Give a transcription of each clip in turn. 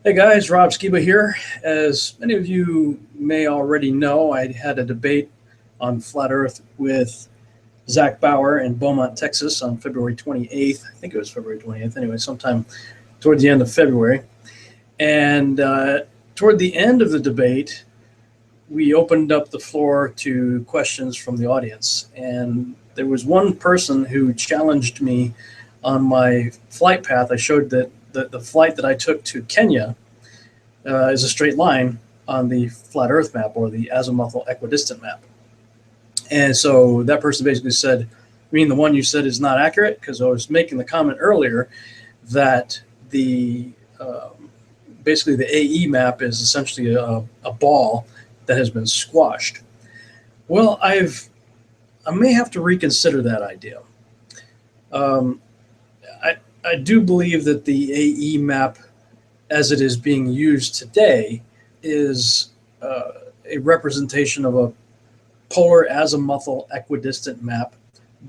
Hey guys, Rob Skiba here. As many of you may already know, I had a debate on Flat Earth with Zach Bauer in Beaumont, Texas on February 28th. I think it was February 28th. Anyway, sometime toward the end of February. And toward the end of the debate, we opened up the floor to questions from the audience. And there was one person who challenged me on my flight path. I showed that the flight that I took to Kenya is a straight line on the flat Earth map, or the Azimuthal Equidistant map. And so that person basically said, I mean, the one you said is not accurate, because I was making the comment earlier that the basically the AE map is essentially a ball that has been squashed. Well, I may have to reconsider that idea. I do believe that the AE map, as it is being used today, is a representation of a polar azimuthal equidistant map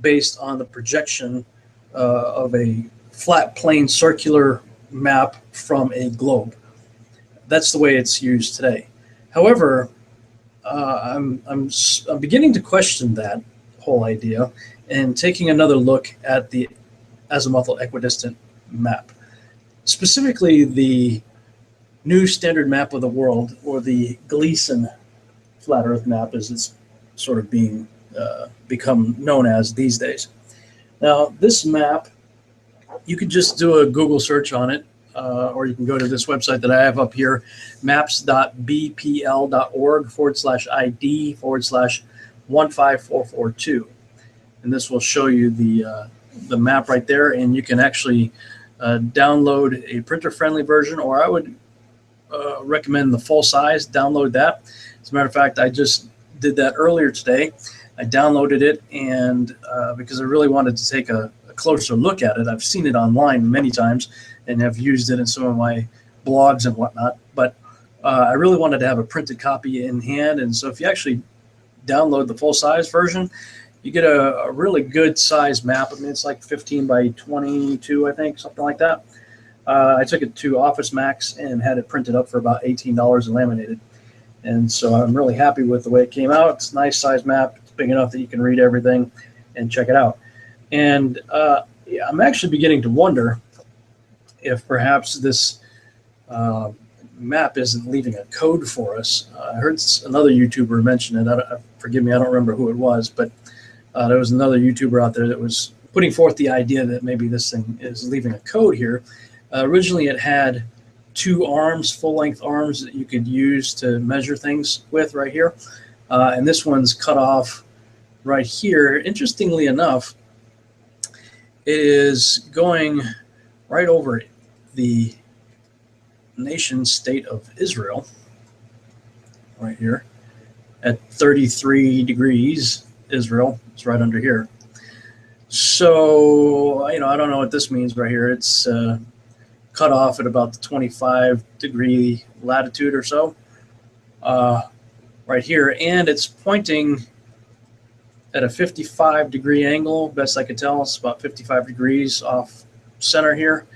based on the projection of a flat plane circular map from a globe. That's the way it's used today. However, I'm beginning to question that whole idea and taking another look at the azimuthal equidistant map, specifically the new standard map of the world, or the Gleason flat Earth map, as it's sort of being become known as these days. Now, this map, you could just do a Google search on it, or you can go to this website that I have up here, maps.bpl.org/ID/15442. And this will show you the map right there, and you can actually download a printer-friendly version, or I would recommend the full size. Download that. As a matter of fact, I just did that earlier today. I downloaded it, and because I really wanted to take a closer look at it. I've seen it online many times and have used it in some of my blogs and whatnot, but I really wanted to have a printed copy in hand. And so if you actually download the full size version, you get a really good size map. I mean, it's like 15 by 22, I think, something like that. I took it to Office Max and had it printed up for about $18 and laminated. And so I'm really happy with the way it came out. It's a nice size map. It's big enough that you can read everything and check it out. And yeah, I'm actually beginning to wonder if perhaps this map isn't leaving a code for us. I heard another YouTuber mention it. Forgive me, I don't remember who it was, but there was another YouTuber out there that was putting forth the idea that maybe this thing is leaving a code here. Originally, it had two arms, full-length arms that you could use to measure things with right here. And this one's cut off right here. Interestingly enough, it is going right over the nation state of Israel right here at 33 degrees. Israel is right under here. So, I don't know what this means right here. It's cut off at about the 25-degree latitude or so right here, and it's pointing at a 55-degree angle. Best I could tell, it's about 55 degrees off center here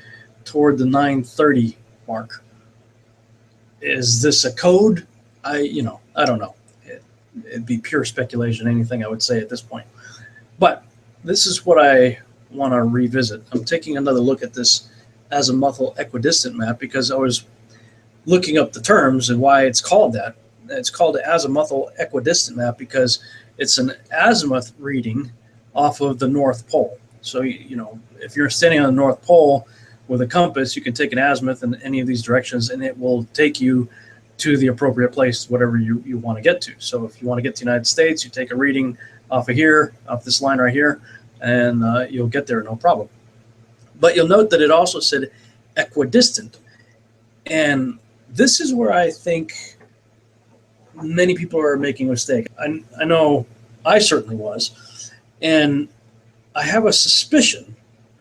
toward the 930 mark. Is this a code? I don't know. It'd be pure speculation, anything I would say at this point. But this is what I want to revisit. I'm taking another look at this azimuthal equidistant map because I was looking up the terms and why it's called that. It's called the azimuthal equidistant map because it's an azimuth reading off of the North Pole. So, if you're standing on the North Pole with a compass, you can take an azimuth in any of these directions, and it will take you to the appropriate place, whatever you want to get to. So if you want to get to the United States, you take a reading off of here, off this line right here, and you'll get there no problem. But you'll note that it also said equidistant. And this is where I think many people are making a mistake. I know I certainly was. And I have a suspicion,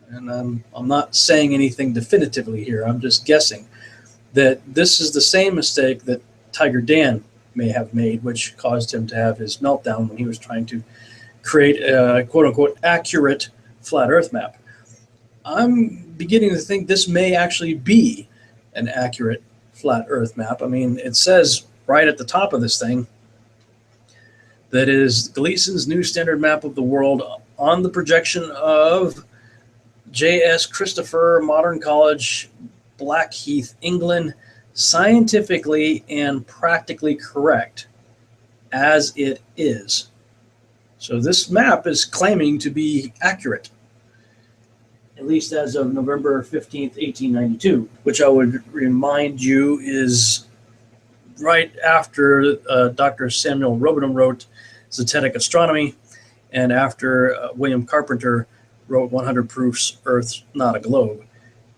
and I'm not saying anything definitively here, I'm just guessing, that this is the same mistake that TigerDan may have made, which caused him to have his meltdown when he was trying to create a quote-unquote accurate flat Earth map. I'm beginning to think this may actually be an accurate flat Earth map. I mean, it says right at the top of this thing that is Gleason's new standard map of the world on the projection of J.S. Christopher, Modern College, Blackheath, England, scientifically and practically correct as it is. So this map is claiming to be accurate, at least as of November 15th, 1892, which I would remind you is right after Dr. Samuel Robenham wrote Zetetic Astronomy, and after William Carpenter wrote 100 Proofs Earth's Not a Globe.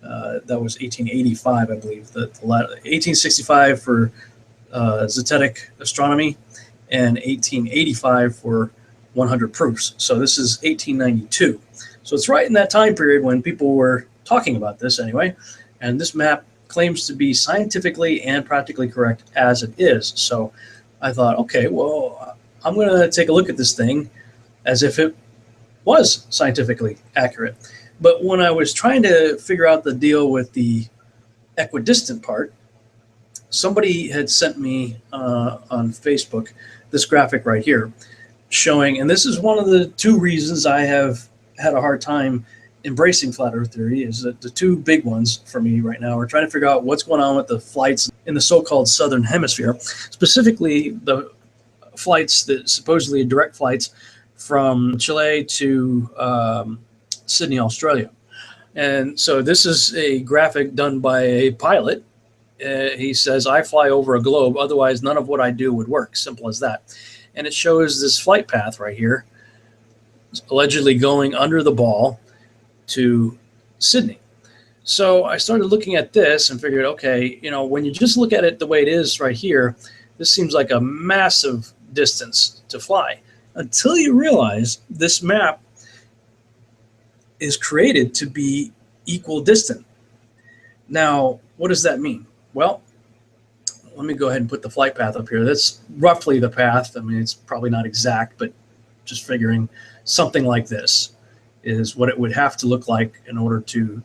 That was 1885, I believe. The 1865 for Zetetic Astronomy, and 1885 for 100 Proofs. So this is 1892. So it's right in that time period when people were talking about this anyway. And this map claims to be scientifically and practically correct as it is. So I thought, okay, well, I'm going to take a look at this thing as if it was scientifically accurate. But when I was trying to figure out the deal with the equidistant part, somebody had sent me on Facebook this graphic right here showing, and this is one of the two reasons I have had a hard time embracing flat Earth theory, is that the two big ones for me right now are trying to figure out what's going on with the flights in the so-called southern hemisphere, specifically the flights that supposedly direct flights from Chile to Sydney, Australia. And so this is a graphic done by a pilot. He says, I fly over a globe, otherwise none of what I do would work. Simple as that. And it shows this flight path right here, allegedly going under the ball to Sydney. So I started looking at this and figured, okay, you know, when you just look at it the way it is right here, this seems like a massive distance to fly, until you realize this map is created to be equidistant. Now, what does that mean? Well, let me go ahead and put the flight path up here. That's roughly the path. I mean, it's probably not exact, but just figuring something like this is what it would have to look like in order to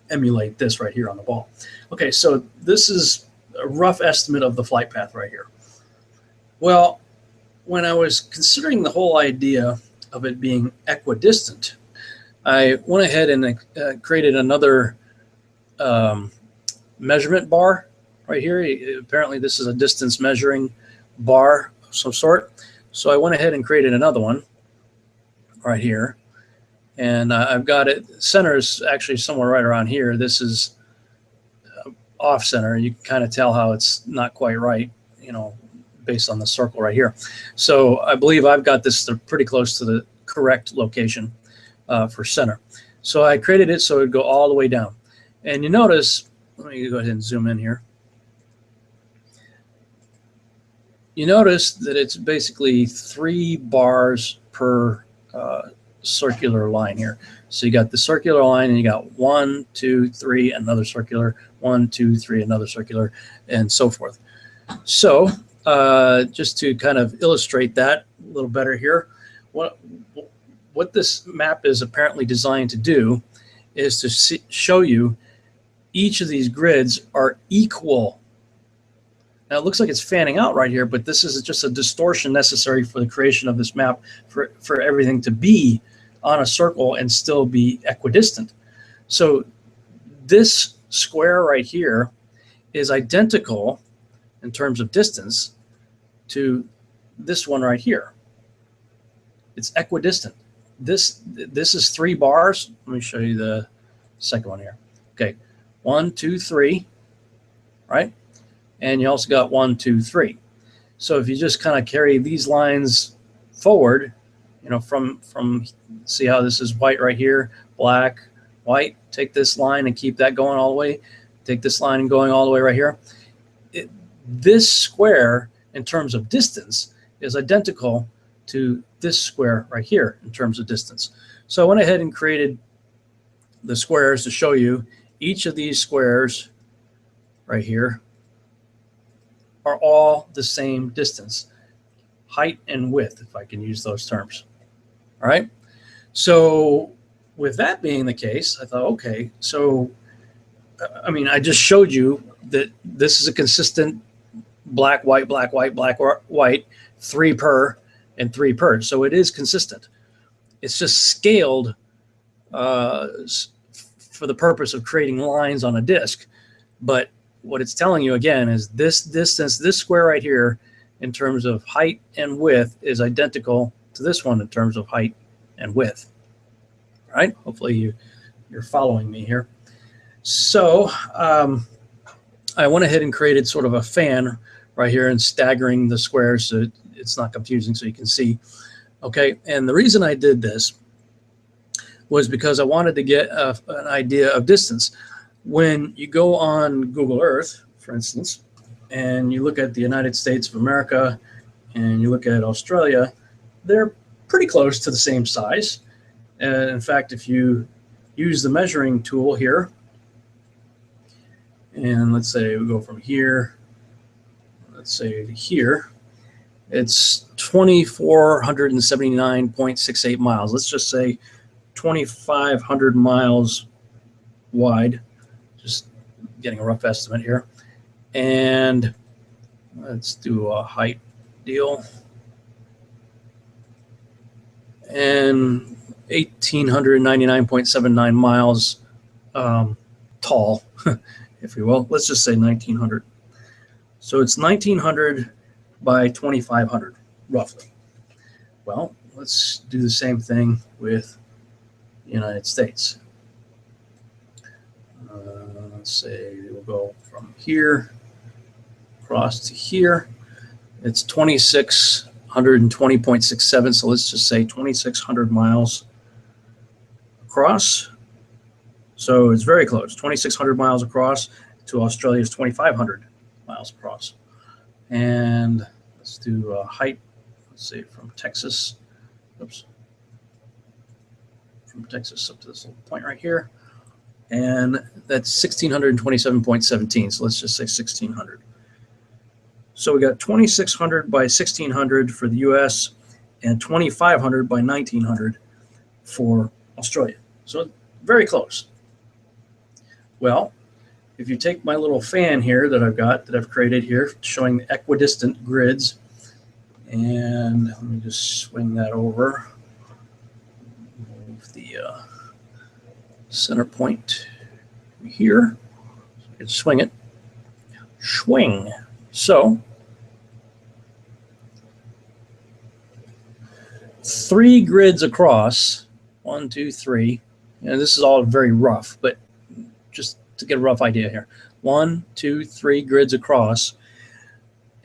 emulate this right here on the ball. Okay, so this is a rough estimate of the flight path right here. Well, when I was considering the whole idea of it being equidistant, I went ahead and created another measurement bar right here. Apparently this is a distance measuring bar of some sort. So I went ahead and created another one right here. And I've got it, center is actually somewhere right around here. This is off center. You can kind of tell how it's not quite right, you know, based on the circle right here. So I believe I've got this pretty close to the correct location for center. So I created it so it would go all the way down. And you notice, let me go ahead and zoom in here. You notice that it's basically 3 bars per circular line here. So you got the circular line, and you got 1, 2, 3, another circular, 1, 2, 3, another circular, and so forth. So just to kind of illustrate that a little better here, what this map is apparently designed to do is to show you each of these grids are equal. Now it looks like it's fanning out right here, but this is just a distortion necessary for the creation of this map for everything to be on a circle and still be equidistant. So this square right here is identical in terms of distance to this one right here. It's equidistant. This is 3 bars. Let me show you the second one here. Okay, 1, 2, 3, right? And you also got 1, 2, 3. So if you just kind of carry these lines forward, you know, from see how this is white right here, black, white, take this line and keep that going all the way, take this line and going all the way right here. This square in terms of distance is identical to this square right here in terms of distance. So I went ahead and created the squares to show you each of these squares right here are all the same distance, height and width, if I can use those terms. All right. So with that being the case, I thought, okay, so I mean, I just showed you that this is a consistent black, white, black, white, black, white, 3 per and 3 per. So it is consistent. It's just scaled for the purpose of creating lines on a disk. But what it's telling you again is this distance, this square right here, in terms of height and width, is identical to this one in terms of height and width. All right? Hopefully you're following me here. So I went ahead and created sort of a fan right here and staggering the squares so it's not confusing, so you can see. Okay, and the reason I did this was because I wanted to get an idea of distance. When you go on Google Earth, for instance, and you look at the United States of America and you look at Australia, they're pretty close to the same size. And in fact, if you use the measuring tool here, and let's say we go from here, let's say to here, it's 2,479.68 miles. Let's just say 2,500 miles wide, just getting a rough estimate here. And let's do a height deal. And 1,899.79 miles tall, if you will. Let's just say 1,900. So it's 1,900 by 2,500, roughly. Well, let's do the same thing with the United States. Let's say we'll go from here across to here. It's 2,620.67. So let's just say 2,600 miles across. So it's very close. 2,600 miles across to Australia's 2,500 miles across. And let's do height. Let's say from Texas. Oops. From Texas up to this little point right here. And that's 1,627.17. So let's just say 1,600. So we got 2,600 by 1,600 for the US and 2,500 by 1,900 for Australia. So very close. Well, if you take my little fan here that I've created here, showing the equidistant grids, and let me just swing that over. Move the center point here. So I can swing it. Swing. So 3 grids across. 1, 2, 3. And this is all very rough, but just to get a rough idea here. 1, 2, 3 grids across.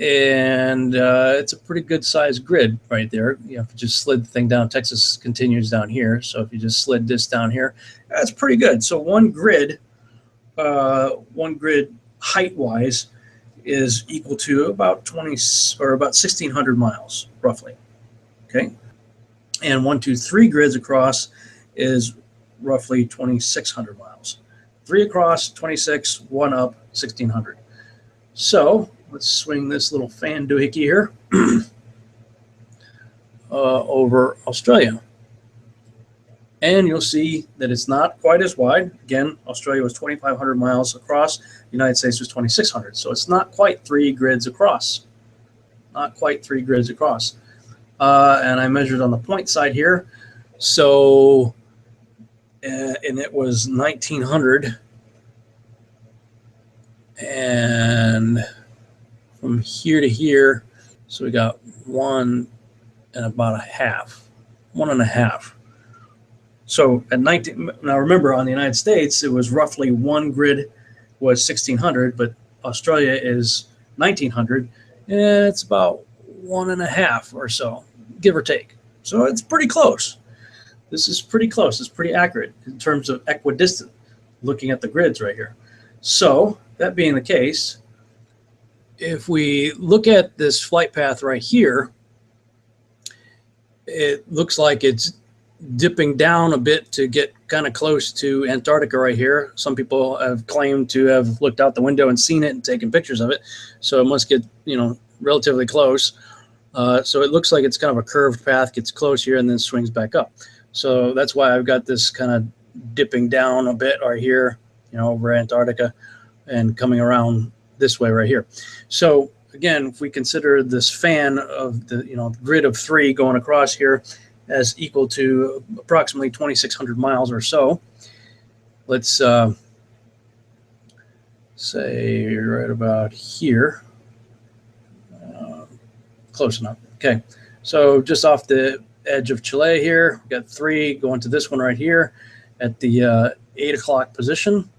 And it's a pretty good sized grid right there. You know, if you just slid the thing down, Texas continues down here. So if you just slid this down here, that's pretty good. So one grid height wise is equal to about 1,600 miles roughly. Okay. And 1, 2, 3 grids across is roughly 2,600 miles. 3 across, 26, 1 up, 1,600. So let's swing this little fan doohickey here over Australia. And you'll see that it's not quite as wide. Again, Australia was 2,500 miles across. The United States was 2,600. So it's not quite 3 grids across. Not quite 3 grids across. And I measured on the point side here. So, and it was 1,900. And from here to here, so we got 1 and about a half, 1.5. So at 19, now remember on the United States, it was roughly 1 grid was 1,600, but Australia is 1,900, and it's about 1.5 or so, give or take. So it's pretty close. This is pretty close. It's pretty accurate in terms of equidistant, looking at the grids right here. So that being the case, if we look at this flight path right here, it looks like it's dipping down a bit to get kind of close to Antarctica right here. Some people have claimed to have looked out the window and seen it and taken pictures of it. So it must get, you know, relatively close. So it looks like it's kind of a curved path, gets close here and then swings back up. So that's why I've got this kind of dipping down a bit right here, you know, over Antarctica. and coming around this way right here. So again, if we consider this fan of the grid of 3 going across here as equal to approximately 2,600 miles or so, let's say right about here. Close enough. Okay, so just off the edge of Chile here, we've got 3 going to this one right here at the 8 o'clock position.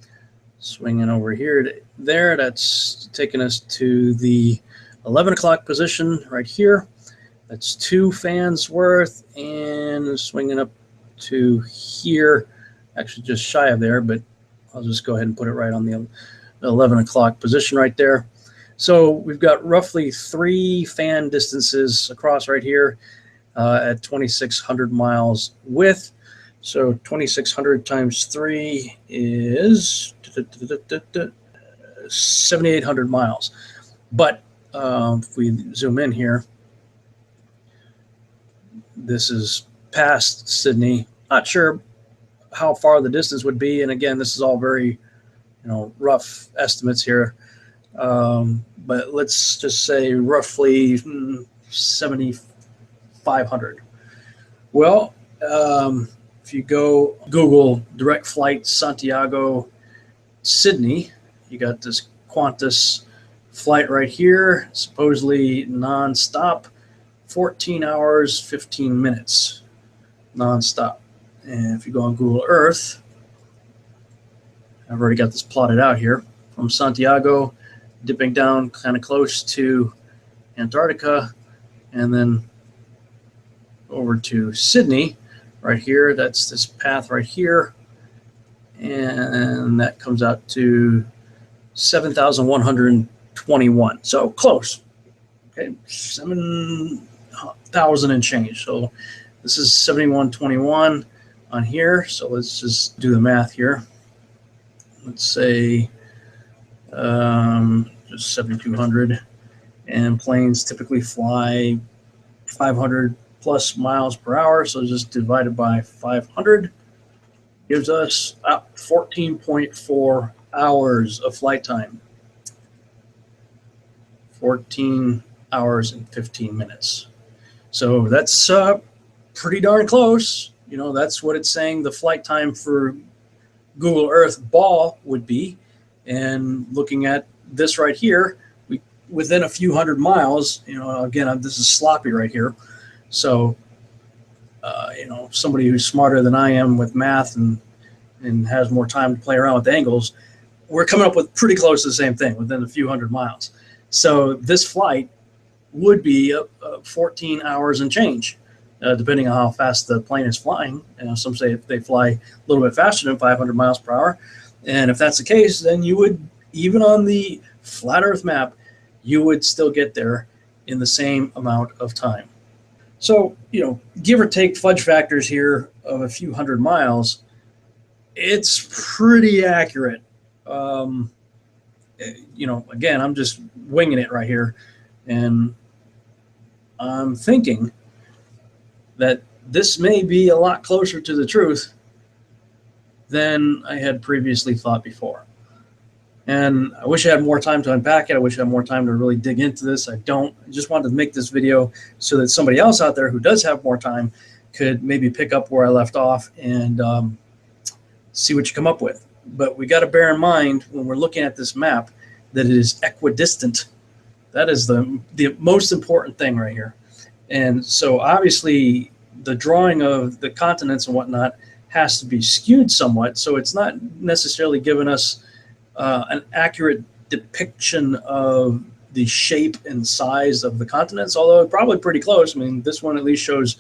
Swinging over here to there, that's taking us to the 11 o'clock position right here. That's 2 fans worth, and swinging up to here, actually just shy of there, but I'll just go ahead and put it right on the 11 o'clock position right there. So we've got roughly 3 fan distances across right here at 2,600 miles width. So 2,600 times 3 is 7,800 miles. But if we zoom in here, this is past Sydney. Not sure how far the distance would be. And again, this is all very, rough estimates here. But let's just say roughly 7,500. Well, if you go Google direct flight Santiago, Sydney, you got this Qantas flight right here, supposedly nonstop, 14 hours, 15 minutes, nonstop. And if you go on Google Earth, I've already got this plotted out here, from Santiago, dipping down kind of close to Antarctica, and then over to Sydney right here. That's this path right here, and that comes out to 7,121. So close. Okay, 7,000 and change. So this is 7,121 on here. So let's just do the math here. Let's say just 7,200, and planes typically fly 500 plus miles per hour. So just divided by 500 gives us 14.4 hours of flight time. 14 hours and 15 minutes. So that's pretty darn close. That's what it's saying the flight time for Google Earth ball would be. And looking at this right here, within a few hundred miles, again, this is sloppy right here. So, somebody who's smarter than I am with math and has more time to play around with angles, we're coming up with pretty close to the same thing within a few hundred miles. So this flight would be 14 hours and change, depending on how fast the plane is flying. Some say if they fly a little bit faster than 500 miles per hour. And if that's the case, then you would, even on the flat Earth map, you would still get there in the same amount of time. So, give or take fudge factors here of a few hundred miles, it's pretty accurate. Again, I'm just winging it right here. And I'm thinking that this may be a lot closer to the truth than I had previously thought before. And I wish I had more time to unpack it. I wish I had more time to really dig into this. I don't. I just wanted to make this video so that somebody else out there who does have more time could maybe pick up where I left off and see what you come up with. But we got to bear in mind when we're looking at this map that it is equidistant. That is the most important thing right here. And so obviously the drawing of the continents and whatnot has to be skewed somewhat. So it's not necessarily giving us an accurate depiction of the shape and size of the continents, although probably pretty close. I mean, this one at least shows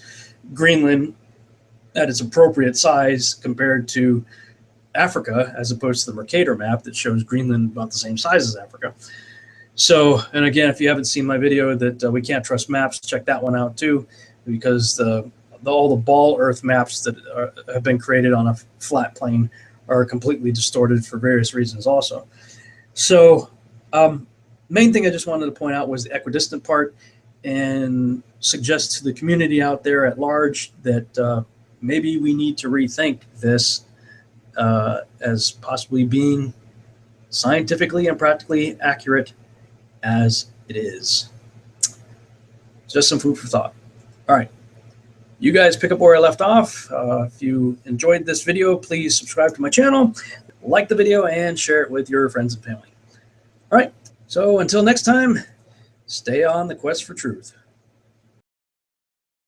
Greenland at its appropriate size compared to Africa, as opposed to the Mercator map that shows Greenland about the same size as Africa. So, and again, if you haven't seen my video that we can't trust maps, check that one out too, because all the ball Earth maps that have been created on a flat plane are completely distorted for various reasons also. So main thing I just wanted to point out was the equidistant part, and suggest to the community out there at large that maybe we need to rethink this as possibly being scientifically and practically accurate as it is. Just some food for thought. All right. You guys pick up where I left off. If you enjoyed this video, please subscribe to my channel, like the video, and share it with your friends and family. All right. So until next time, stay on the quest for truth.